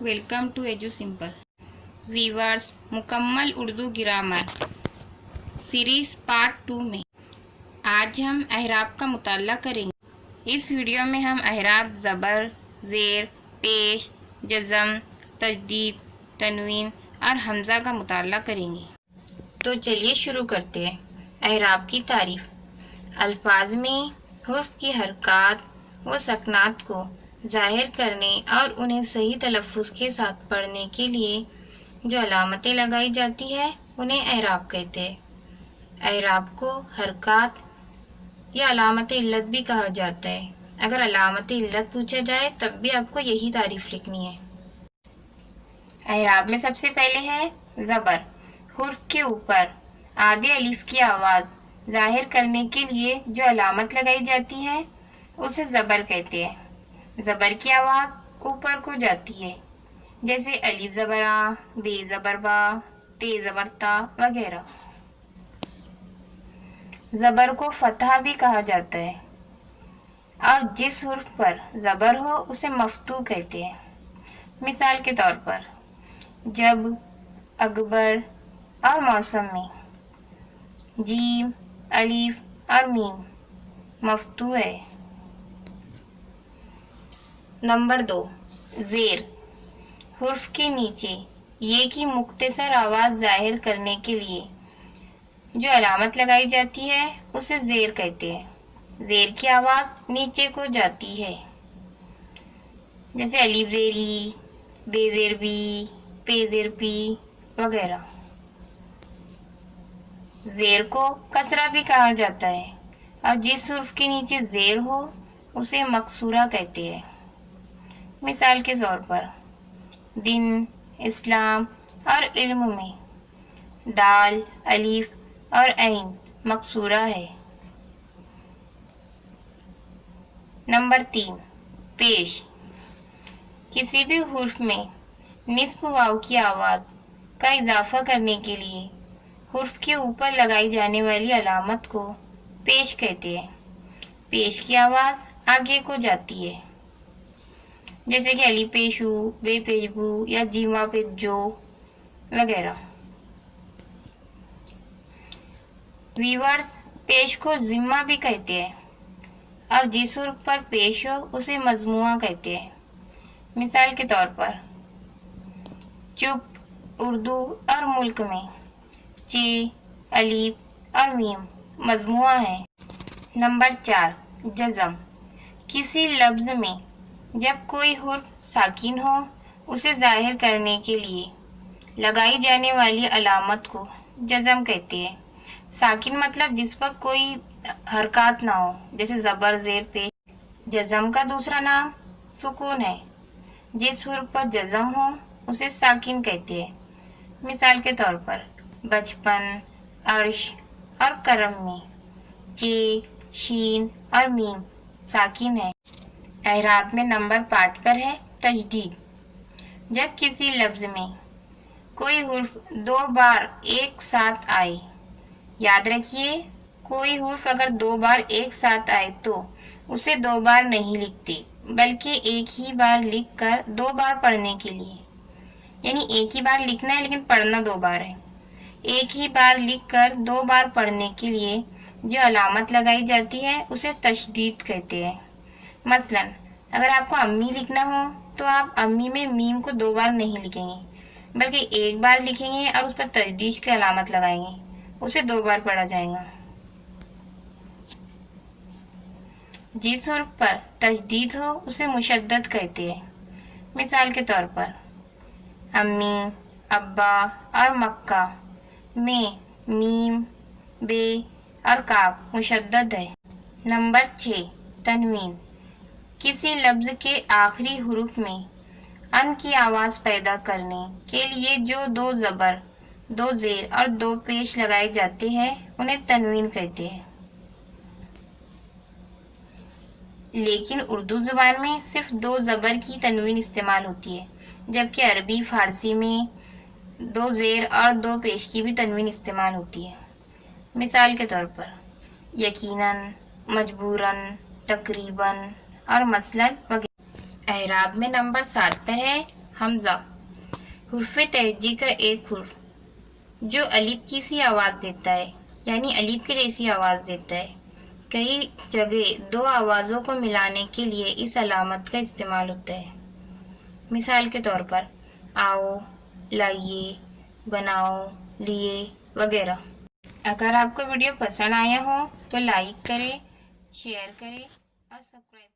Welcome to edu simple viewers. मुकम्मल Urdu grammar series part 2 में आज हम अहराब का मुताला करेंगे। इस वीडियो में हम अहराब ज़बर, ज़ेर, पेश, जज़म, तजदीद, तनवीन और हमज़ा का मुताला करेंगे। तो चलिए शुरू करते हैं। अहराब की तारीफ़। अल्फाज में हुर्फ की हरकात व सकनात को ज़ाहिर करने और उन्हें सही तलफ़्फ़ुज़ के साथ पढ़ने के लिए जो अलामतें लगाई जाती है उन्हें अहराब कहते हैं। अहराब को हरकात या अलामत इल्लत भी कहा जाता है। अगर अलामत इल्लत पूछा जाए तब भी आपको यही तारीफ़ लिखनी है। अहराब में सबसे पहले है ज़बर। हुर्फ के ऊपर आधे अलिफ की आवाज़ ज़ाहिर करने के लिए जो अलामत लगाई जाती है उसे ज़बर कहते हैं। ज़बर की आवाज़ ऊपर को जाती है, जैसे अलिफ ज़बर आ, बे ज़बर बा, ते ज़बर ता वगैरह। ज़बर को फतहा भी कहा जाता है और जिस हुर्फ पर ज़बर हो उसे मफ्तू कहते हैं। मिसाल के तौर पर जब, अकबर और मौसम में जीम, अलिफ और मीम मफ्तू है। नंबर 2, ज़ेर। हुर्फ के नीचे ये की मुख्तसर आवाज़ ज़ाहिर करने के लिए जो अलामत लगाई जाती है उसे ज़ेर कहते हैं। ज़ेर की आवाज़ नीचे को जाती है, जैसे अलिफ ज़ेरी, बे ज़ेर बी, पे ज़ेर पी वगैरह। ज़ेर को कसरा भी कहा जाता है और जिस हुर्फ के नीचे ज़ेर हो उसे मकसूरा कहते हैं। मिसाल के तौर पर दिन, इस्लाम और इल्म में दाल, अलिफ और ऐन मकसूरा है। नंबर 3, पेश। किसी भी हुर्फ में निस्फ वाव की आवाज़ का इजाफा करने के लिए हुर्फ के ऊपर लगाई जाने वाली अलामत को पेश कहते हैं। पेश की आवाज़ आगे को जाती है, जैसे कि अली पेशू, बे पेशबू या जीवा पेजो वगैरह। वीवर्स, पेश को जिम्मा भी कहते हैं और जिस हुर्फ पर पेश हो उसे मजमुआ कहते हैं। मिसाल के तौर पर चुप, उर्दू और मुल्क में चे, अलीफ और मीम मजमुआ है। नंबर 4, जज़म। किसी लफ्ज़ में जब कोई हुर्फ साकिन हो उसे ज़ाहिर करने के लिए लगाई जाने वाली अलामत को जज़म कहते हैं। साकिन मतलब जिस पर कोई हरकत ना हो, जैसे ज़बर, ज़ेर, पेश। जज़म का दूसरा नाम सुकून है। जिस हुर्फ पर जज़म हो उसे साकिन कहते हैं। मिसाल के तौर पर बचपन, अर्श और करम में चे, शीन और मीम साकिन है। अहराब में नंबर 5 पर है तजदीद। जब किसी लफ्ज़ में कोई हुर्फ 2 बार एक साथ आए, याद रखिए कोई हुर्फ अगर 2 बार एक साथ आए तो उसे 2 बार नहीं लिखते, बल्कि एक ही बार लिखकर 2 बार पढ़ने के लिए, यानी एक ही बार लिखना है लेकिन पढ़ना 2 बार है। एक ही बार लिखकर 2 बार पढ़ने के लिए जो अलामत लगाई जाती है उसे तशदीद कहते हैं। मसलन अगर आपको अम्मी लिखना हो तो आप अम्मी में मीम को 2 बार नहीं लिखेंगे, बल्कि एक बार लिखेंगे और उस पर तजदीद की अलामत लगाएंगे, उसे 2 बार पढ़ा जाएगा। जिस हुर्फ पर तजदीद हो उसे मुशद्दद कहते हैं। मिसाल के तौर पर अम्मी, अब्बा और मक्का में मीम, बे और काफ मुशद्दद है। नंबर 6, तनवीन। किसी लफ्ज़ के आखिरी हुरूफ में अन की आवाज़ पैदा करने के लिए जो 2 ज़बर, 2 ज़ेर और 2 पेश लगाए जाते हैं उन्हें तनवीन कहते हैं। लेकिन उर्दू ज़ुबान में सिर्फ 2 ज़बर की तनवीन इस्तेमाल होती है, जबकि अरबी, फ़ारसी में 2 ज़ेर और 2 पेश की भी तनवीन इस्तेमाल होती है। मिसाल के तौर पर यकीनन, मजबूरन, तकरीबन और मसलन वगैरह। अहराब में नंबर 7 पर है حمزہ، حرف ترجیح کا ایک حرف جو الف کی سی آواز دیتا ہے، یعنی الف کے جیسی آواز دیتا ہے۔ کئی جگہ دو آوازوں کو ملانے کے لیے اس علامت کا استعمال ہوتا ہے۔ مثال کے طور پر آؤ، لائیے، بناؤ، لیے وغیرہ۔ اگر آپ کو ویڈیو پسند آیا ہو تو لائک کریں، شیئر کریں اور سبسکرائب